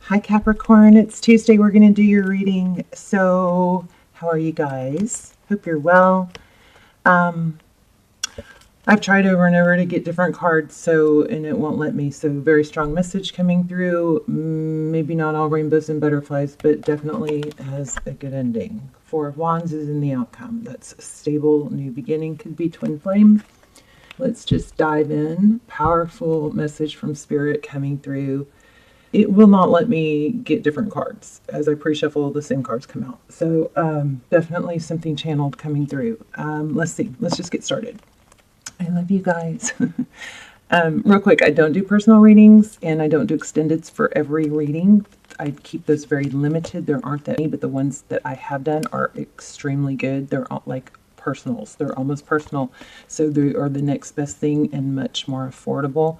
Hi Capricorn, it's Tuesday. We're going to do your reading. So how are you guys? Hope you're well. I've tried over and over to get different cards, and it won't let me. So very strong message coming through. Maybe not all rainbows and butterflies, but definitely has a good ending. Four of Wands is in the outcome. That's a stable new beginning. Could be twin flame. Let's just dive in. Powerful message from Spirit coming through. It will not let me get different cards. As I pre-shuffle, the same cards come out. So definitely something channeled coming through. Let's see. Let's just get started. I love you guys. Real quick, I don't do personal readings and I don't do extendeds for every reading. I keep those very limited. There aren't that many, but the ones that I have done are extremely good. They're all like personals. They're almost personal. So they are the next best thing and much more affordable.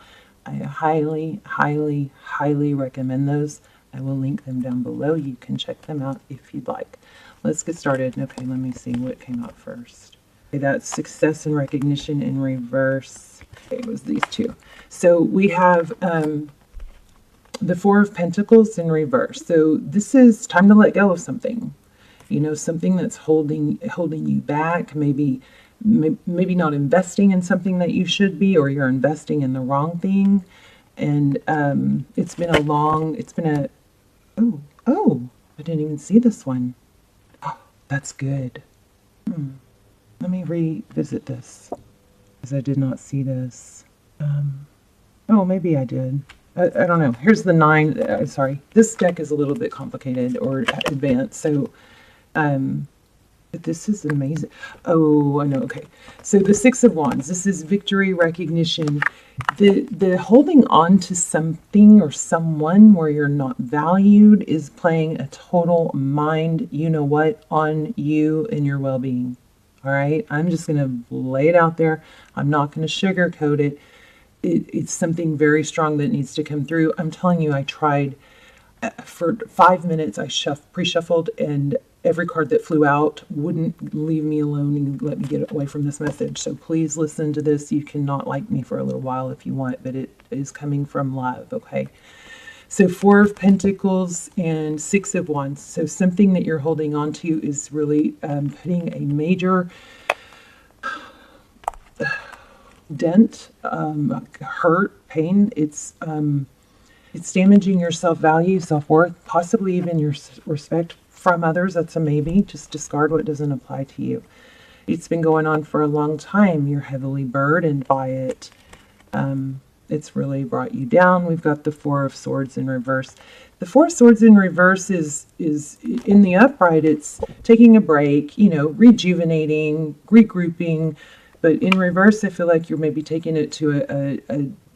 I highly, highly, highly recommend those. I will link them down below. You can check them out if you'd like. Let's get started. Okay, let me see what came out first. Okay, that's success and recognition in reverse. Okay, it was these two. So we have the Four of Pentacles in reverse. So this is time to let go of something. You know, something that's holding you back, maybe not investing in something that you should be, or you're investing in the wrong thing. And it's been a oh, I didn't even see this one. Oh, that's good. Let me revisit this, because I did not see this. Oh, maybe I did. I don't know. Here's the 9. Sorry, this deck is a little bit complicated or advanced, so but this is amazing. Oh, I know. Okay. So the Six of Wands, this is victory, recognition. The holding on to something or someone where you're not valued is playing a total mind, you know what, on you and your well-being. All right. I'm just going to lay it out there. I'm not going to sugarcoat it. It's something very strong that needs to come through. I'm telling you, I tried for 5 minutes. I pre-shuffled, and every card that flew out wouldn't leave me alone and let me get away from this message. So please listen to this. You cannot like me for a little while if you want, but it is coming from love, okay? So Four of Pentacles and Six of Wands. So something that you're holding on to is really putting a major dent, hurt, pain. It's damaging your self-value, self-worth, possibly even your respect from others. That's a maybe. Just discard what doesn't apply to you. It's been going on for a long time. You're heavily burdened by it. It's really brought you down. We've got the Four of Swords in reverse. The Four of Swords in reverse is in the upright. It's taking a break, you know, rejuvenating, regrouping. But in reverse, I feel like you're maybe taking it to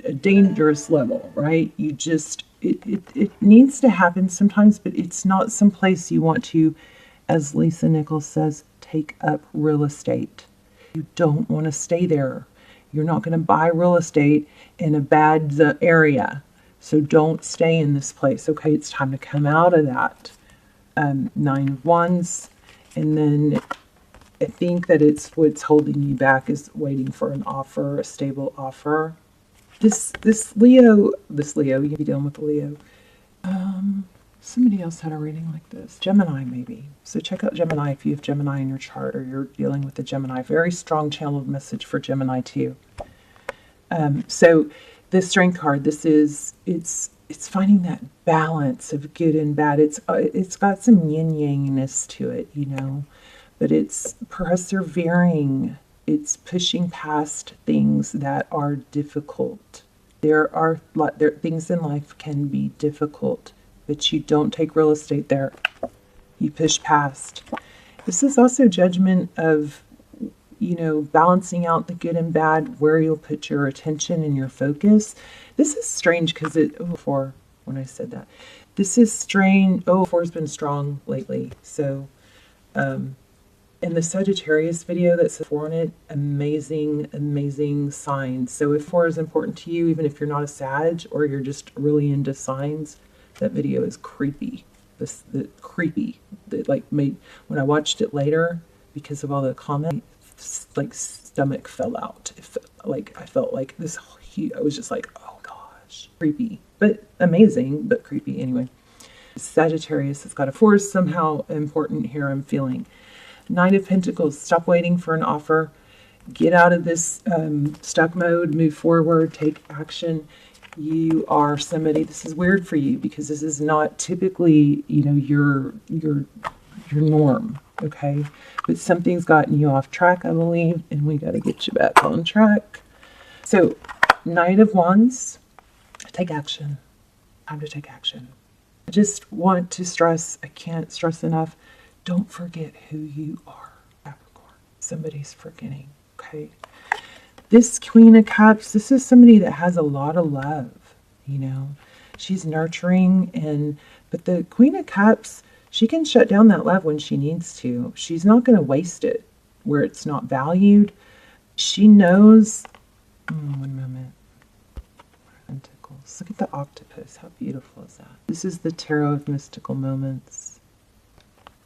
a dangerous level, right? You just, it needs to happen sometimes, but it's not someplace you want to, as Lisa Nichols says, take up real estate. You don't want to stay there. You're not going to buy real estate in a bad area. So don't stay in this place. Okay, it's time to come out of that. 9 of Wands. And then I think that it's what's holding you back is waiting for an offer, a stable offer. This Leo, you be dealing with the Leo. Somebody else had a reading like this. Gemini, maybe. So check out Gemini if you have Gemini in your chart or you're dealing with the Gemini. Very strong channeled message for Gemini too. So this Strength card, it's finding that balance of good and bad. It's got some yin-yangness to it, you know, but it's persevering. It's pushing past things that are difficult. There things in life can be difficult, but you don't take real estate there. You push past. This is also judgment of, you know, balancing out the good and bad, where you'll put your attention and your focus. This is strange because when I said that. This is strange. 4 has been strong lately. So, in the Sagittarius video that says 4 on it, amazing, amazing signs. So if 4 is important to you, even if you're not a Sag or you're just really into signs, that video is creepy. Creepy. That like made, when I watched it later, because of all the comments, like stomach fell out. I felt like this. I was just like, oh gosh, creepy, but amazing, but creepy anyway. Sagittarius has got a 4 is somehow important here, I'm feeling. Nine of Pentacles, stop waiting for an offer. Get out of this stuck mode, move forward, take action. You are somebody, this is weird for you because this is not typically, you know, your norm, okay? But something's gotten you off track, I believe, and we got to get you back on track. So, Knight of Wands, take action. Time to take action. I just want to stress, I can't stress enough, don't forget who you are, Capricorn. Somebody's forgetting, okay? This Queen of Cups, this is somebody that has a lot of love, you know. She's nurturing, but the Queen of Cups, she can shut down that love when she needs to. She's not going to waste it where it's not valued. She knows, one moment. Pentacles. Look at the octopus. How beautiful is that? This is the Tarot of Mystical Moments.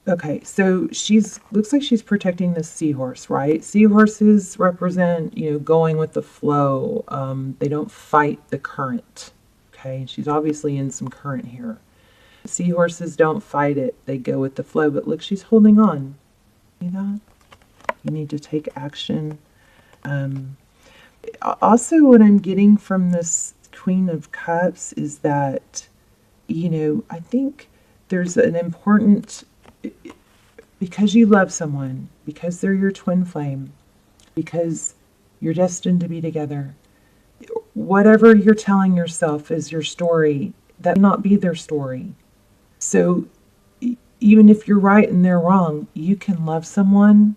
Okay, so looks like she's protecting the seahorse, right? Seahorses represent, you know, going with the flow. They don't fight the current, okay? She's obviously in some current here. Seahorses don't fight it. They go with the flow, but look, she's holding on. See that? You need to take action. Also, what I'm getting from this Queen of Cups is that, you know, I think there's an important... because you love someone, because they're your twin flame, because you're destined to be together, whatever you're telling yourself is your story, that will not be their story. So even if you're right and they're wrong, you can love someone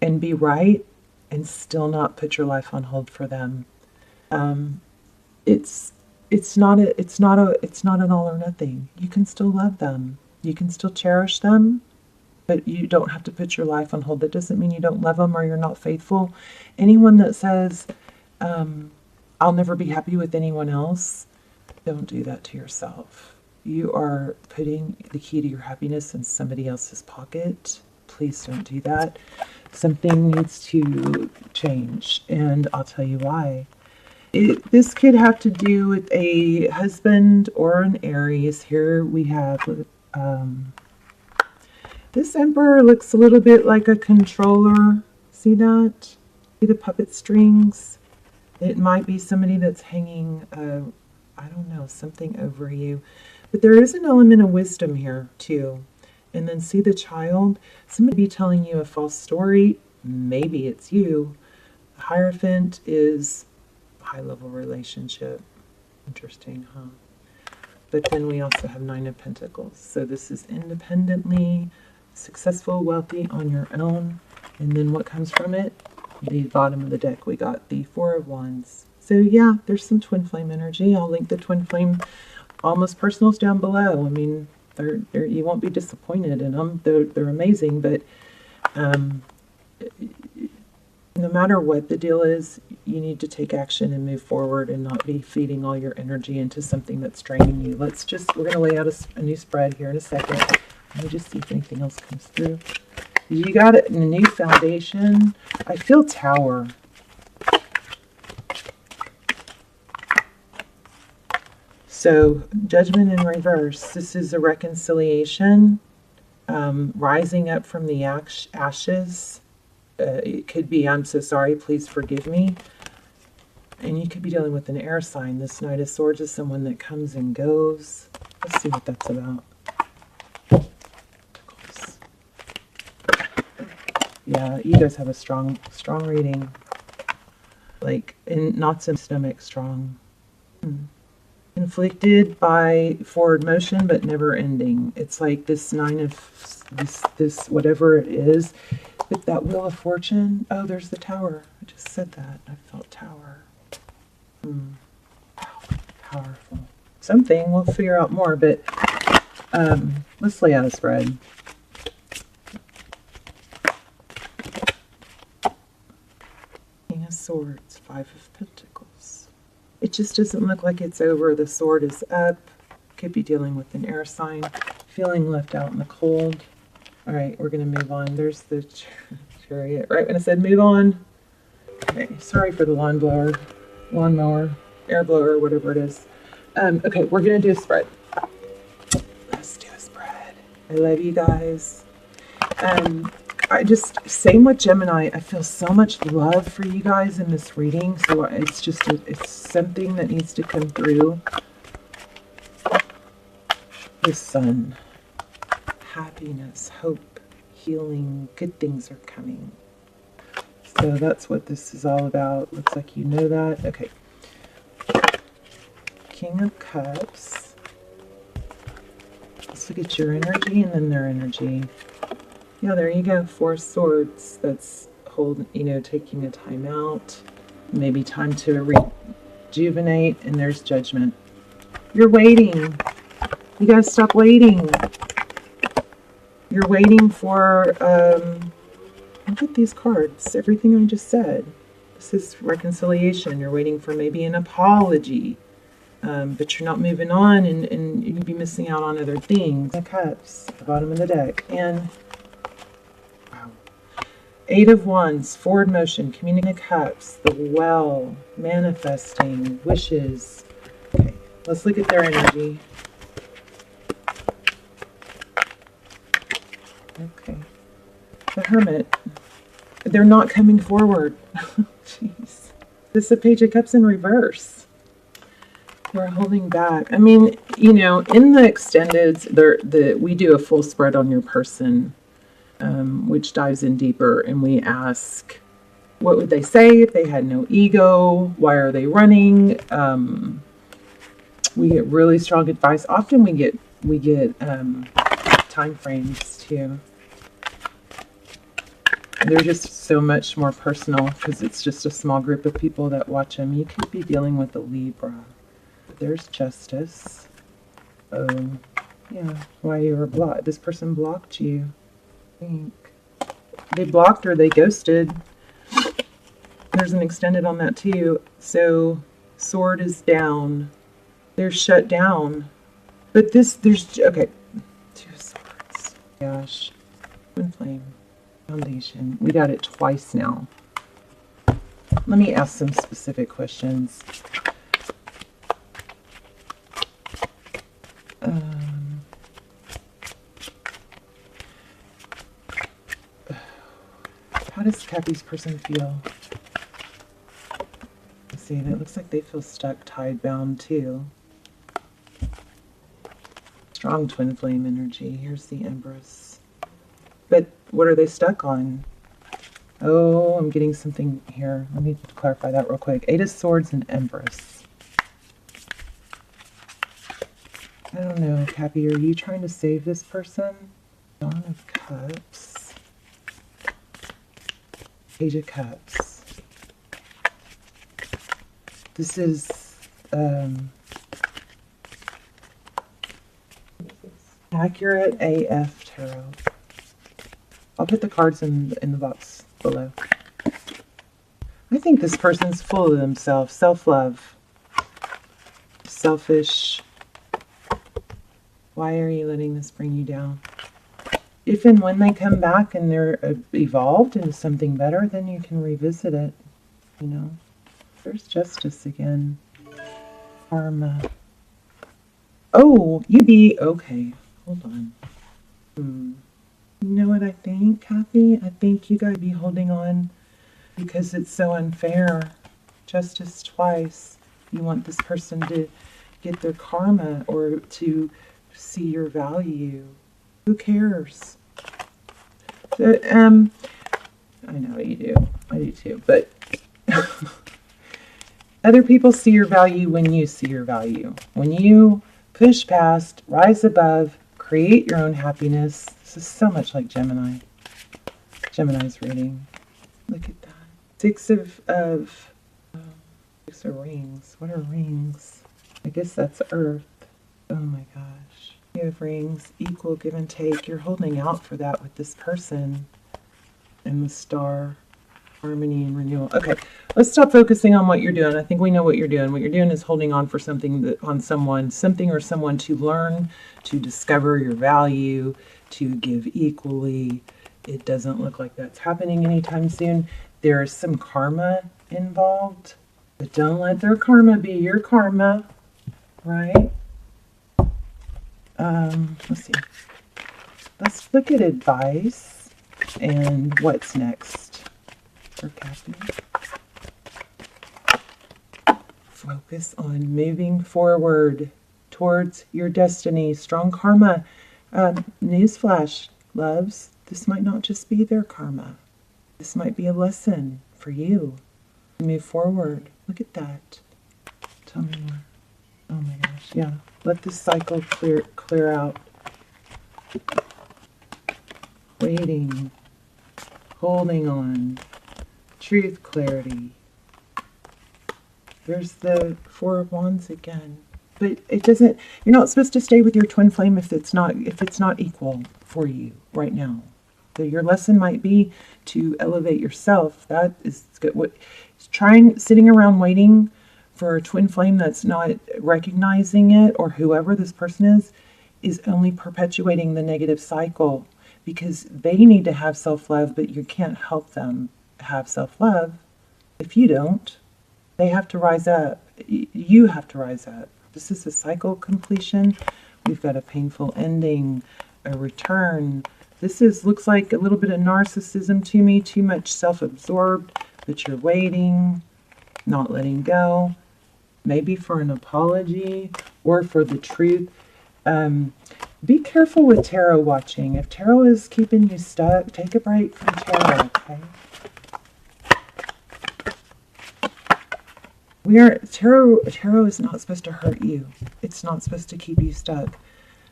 and be right and still not put your life on hold for them. It's not an all or nothing. You can still love them. You can still cherish them, but you don't have to put your life on hold. That doesn't mean you don't love them or you're not faithful. Anyone that says, I'll never be happy with anyone else, don't do that to yourself. You are putting the key to your happiness in somebody else's pocket. Please don't do that. Something needs to change, and I'll tell you why. This could have to do with a husband or an Aries. Here we have... this Emperor looks a little bit like a controller. See that? See the puppet strings? It might be somebody that's hanging, I don't know, something over you. But there is an element of wisdom here, too. And then see the child? Somebody telling you a false story. Maybe it's you. The Hierophant is a high-level relationship. Interesting, huh? But then we also have Nine of Pentacles. So this is independently successful, wealthy, on your own. And then what comes from it? The bottom of the deck, we got the Four of Wands. So yeah, there's some twin flame energy. I'll link the twin flame almost personals down below. I mean, you won't be disappointed in them. They're amazing, but no matter what the deal is, you need to take action and move forward and not be feeding all your energy into something that's draining you. We're going to lay out a new spread here in a second. Let me just see if anything else comes through. You got it in a new foundation. I feel Tower. So, Judgment in reverse. This is a reconciliation, rising up from the ashes. It could be, I'm so sorry, please forgive me. And you could be dealing with an air sign. This Knight of Swords is someone that comes and goes. Let's see what that's about. Yeah, you guys have a strong reading. Like, not some stomach strong. Inflicted by forward motion, but never ending. It's like this nine of this whatever it is. But that Wheel of Fortune. Oh, there's the Tower. I just said that. I felt Tower. Powerful. Something. We'll figure out more. But let's lay out a spread. King of Swords. Five of Pentacles. It just doesn't look like it's over. The sword is up. Could be dealing with an air sign. Feeling left out in the cold. All right, we're going to move on. There's the Chariot. Right when I said move on. Okay, sorry for the lawnmower, air blower, whatever it is. Okay, we're going to do a spread. Let's I love you guys. I just, same with Gemini, I feel so much love for you guys in this reading. So it's just, it's something that needs to come through. The sun, happiness, hope, healing, good things are coming. So that's what this is all about. Looks like you know that. Okay. King of Cups. Let's look at your energy and then their energy. Yeah, there you go. 4 swords. That's taking a time out. Maybe time to rejuvenate. And there's judgment. You're waiting. You gotta stop waiting. You're waiting for, look at these cards. Everything I just said. This is reconciliation. You're waiting for maybe an apology. But you're not moving on, and you'd be missing out on other things. The Cups, the bottom of the deck. And 8 of Wands, forward motion, communicating cups, the well, manifesting, wishes. Okay, let's look at their energy. Okay, the Hermit. They're not coming forward. Jeez. This is a Page of Cups in reverse. We're holding back. I mean, in the extended, we do a full spread on your person. Which dives in deeper, and we ask, what would they say if they had no ego? Why are they running? We get really strong advice. Often we get time frames too. They're just so much more personal because it's just a small group of people that watch them. You could be dealing with a Libra. But there's justice. Oh, yeah. Why you were blocked? This person blocked you. They blocked or they ghosted. There's an extended on that too. So sword is down. They're shut down. But okay. 2 swords. Gosh. Twin flame. Foundation. We got it twice now. Let me ask some specific questions. How does Cappy's person feel? Let's see, it looks like they feel stuck, tied, bound too. Strong twin flame energy. Here's the Empress. But what are they stuck on? Oh, I'm getting something here. Let me clarify that real quick. 8 of Swords and Empress. I don't know, Cappy, are you trying to save this person? Dawn of Cups. Page of Cups. This is accurate AF tarot. I'll put the cards in the box below. I think this person's full of themselves. Self-love. Selfish. Why are you letting this bring you down? If and when they come back and they're evolved into something better, then you can revisit it, There's justice again. Karma. Oh, okay. Hold on. You know what I think, Kathy? I think you gotta be holding on because it's so unfair. Justice twice. You want this person to get their karma or to see your value. Who cares? So, I know you do. I do too. But other people see your value when you see your value. When you push past, rise above, create your own happiness. This is so much like Gemini. Gemini's reading. Look at that. 6 of rings. What are rings? I guess that's Earth. Oh my gosh. You have rings, equal give and take. You're holding out for that with this person. And the Star, harmony and renewal. Okay, let's stop focusing on what you're doing. I think we know what you're doing. What you're doing is holding on for something, something or someone to learn, to discover your value, to give equally. It doesn't look like that's happening anytime soon. There is some karma involved, but don't let their karma be your karma, right? Let's see. Let's look at advice and what's next for Cappy. Focus on moving forward towards your destiny. Strong karma. Newsflash, loves. This might not just be their karma. This might be a lesson for you. Move forward. Look at that. Tell me more. Oh my gosh. Yeah. Let this cycle clear out. Waiting. Holding on. Truth, clarity. There's the Four of Wands again. But it doesn't, you're not supposed to stay with your twin flame if it's not equal for you right now. So your lesson might be to elevate yourself. That is good. Sitting around waiting for a twin flame that's not recognizing it, or whoever this person is only perpetuating the negative cycle, because they need to have self-love, but you can't help them have self-love if you don't. They have to rise up. You have to rise up. This is a cycle completion. We've got a painful ending, a return. This looks like a little bit of narcissism to me, too much self-absorbed, but you're waiting, not letting go, maybe for an apology or for the truth. Be careful with tarot watching. If tarot is keeping you stuck, take a break from tarot, okay? Tarot is not supposed to hurt you. It's not supposed to keep you stuck.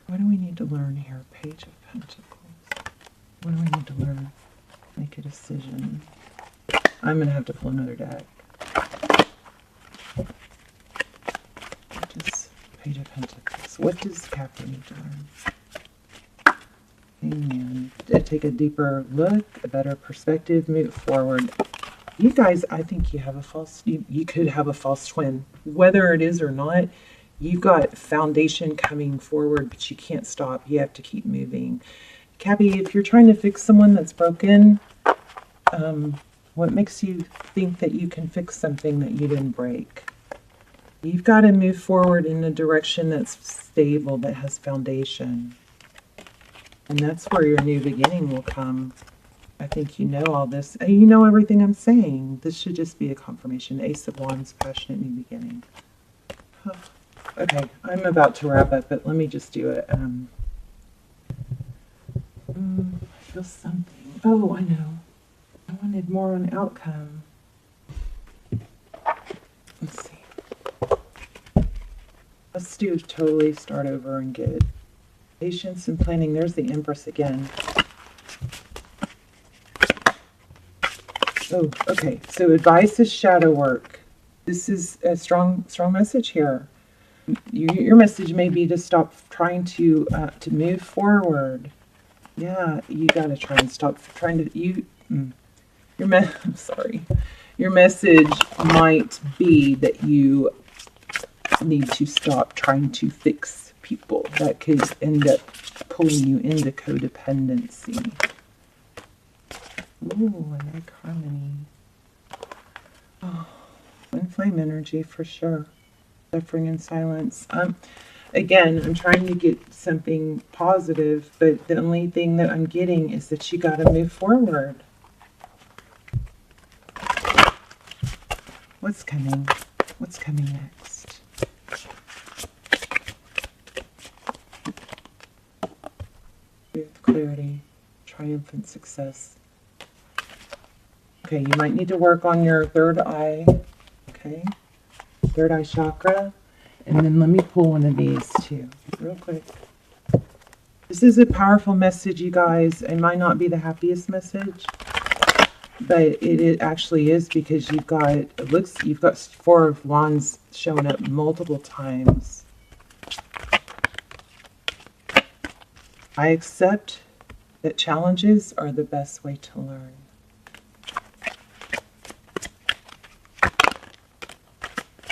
What do we need to learn here? Page of Pentacles. What do we need to learn? Make a decision. I'm going to have to pull another deck. What is Page of Pentacles? What does Capri need to learn? Amen. Take a deeper look, a better perspective, move forward. You guys, I think you have a false, you could have a false twin. Whether it is or not, you've got foundation coming forward, but you can't stop. You have to keep moving. Cappy, if you're trying to fix someone that's broken, what makes you think that you can fix something that you didn't break? You've got to move forward in a direction that's stable, that has foundation. And that's where your new beginning will come. I think you know all this. You know everything I'm saying. This should just be a confirmation. Ace of Wands, passionate new beginning. Okay, I'm about to wrap up, but let me just do it. I feel something. Oh, I know. I wanted more on outcome. Let's see. Let's do totally start over and get patience and planning. There's the Empress again. Oh, okay. So advice is shadow work. This is a strong message here. Your message may be to stop trying to move forward. Yeah, you got to try and stop trying to I'm sorry. Your message might be that you need to stop trying to fix people. That could end up pulling you into codependency. Ooh, I like harmony. Oh, twin flame energy for sure. Suffering in silence. Again, I'm trying to get something positive, but the only thing that I'm getting is that you got to move forward. What's coming? What's coming next? Truth, clarity, triumphant success. Okay, you might need to work on your third eye, okay? Third eye chakra. And then let me pull one of these too, real quick. This is a powerful message, you guys. It might not be the happiest message, but it actually is, because you've got, you've got Four of Wands showing up multiple times. I accept that challenges are the best way to learn.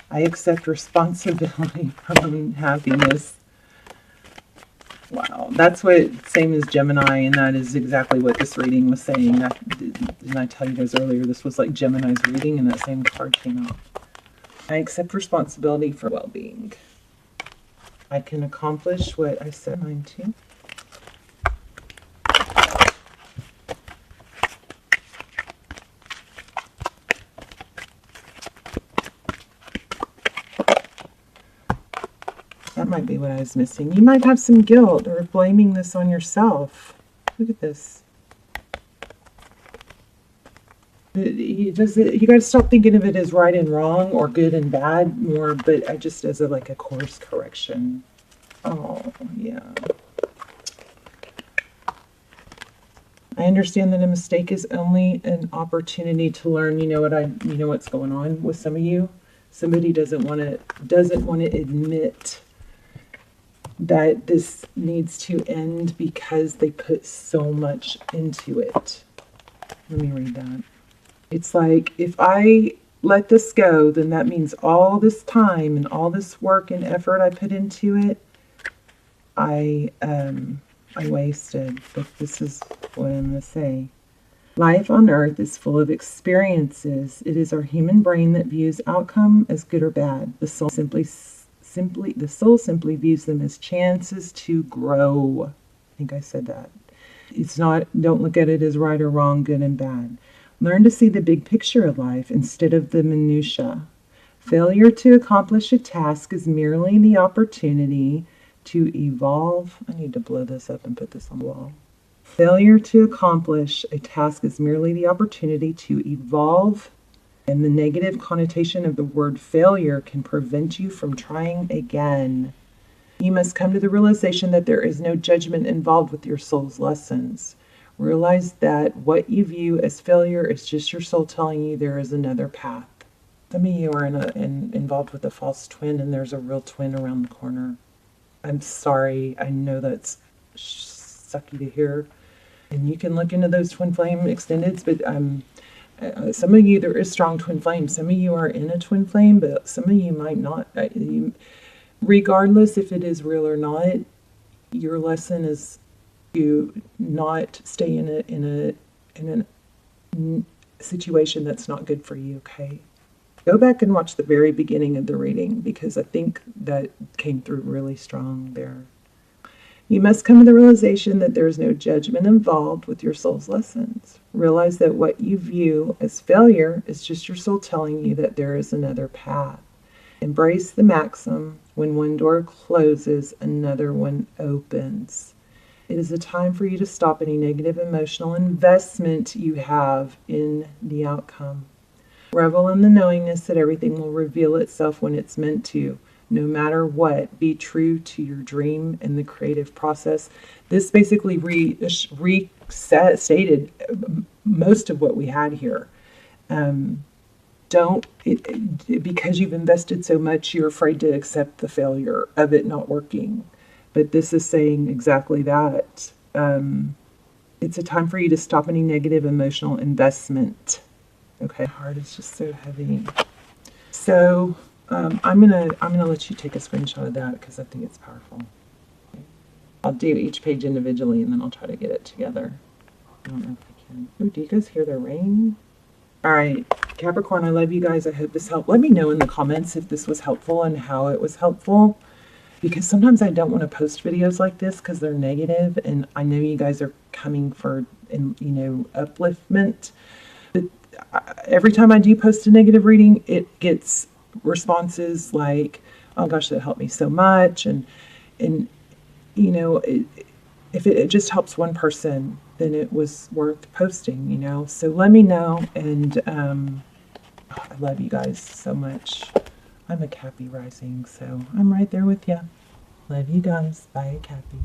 I accept responsibility for my own happiness. Wow, that's what, same as Gemini, and that is exactly what this reading was saying. Didn't I tell you guys earlier, this was like Gemini's reading, and that same card came out. I accept responsibility for well-being. I can accomplish what I set mine to. be what I was missing. You might have some guilt or blaming this on yourself. Look at this. You got to stop thinking of it as right and wrong or good and bad more, but I just as like a course correction. Oh, yeah. I understand that a mistake is only an opportunity to learn. You know what's going on with some of you. Somebody doesn't want to admit that this needs to end because they put so much into it. Let me read that. It's like, if I let this go, then that means all this time and all this work and effort I put into it, I wasted. But this is what I'm going to say. Life on earth is full of experiences. It is our human brain that views outcome as good or bad. The soul simply views them as chances to grow. I think I said that. It's not, don't look at it as right or wrong, good and bad. Learn to see the big picture of life instead of the minutia. Failure to accomplish a task is merely the opportunity to evolve. I need to blow this up and put this on the wall. Failure to accomplish a task is merely the opportunity to evolve, and the negative connotation of the word failure can prevent you from trying again. You must come to the realization that there is no judgment involved with your soul's lessons. Realize that what you view as failure is just your soul telling you there is another path. Some of you are involved with a false twin, and there's a real twin around the corner. I'm sorry. I know that's sucky to hear. And you can look into those twin flame extendeds, but some of you, there is strong twin flame. Some of you are in a twin flame, but some of you might not. Regardless if it is real or not, your lesson is to not stay in a situation that's not good for you, okay? Go back and watch the very beginning of the reading, because I think that came through really strong there. You must come to the realization that there is no judgment involved with your soul's lessons. Realize that what you view as failure is just your soul telling you that there is another path. Embrace the maxim, when one door closes, another one opens. It is a time for you to stop any negative emotional investment you have in the outcome. Revel in the knowingness that everything will reveal itself when it's meant to. No matter what, be true to your dream and the creative process. This basically restated most of what we had here. Because you've invested so much, you're afraid to accept the failure of it not working. But this is saying exactly that. It's a time for you to stop any negative emotional investment. Okay, heart is just so heavy. So I'm gonna let you take a screenshot of that because I think it's powerful. Okay. I'll do each page individually and then I'll try to get it together. I don't know if I can. Oh, do you guys hear the rain? All right, Capricorn, I love you guys. I hope this helped. Let me know in the comments if this was helpful and how it was helpful, because sometimes I don't want to post videos like this because they're negative, and I know you guys are coming for, upliftment. But every time I do post a negative reading, it gets responses like, "Oh gosh, that helped me so much," and if it just helps one person, then it was worth posting, So let me know, and I love you guys so much. I'm a Cappy rising, so I'm right there with you. Love you guys. Bye, Cappy.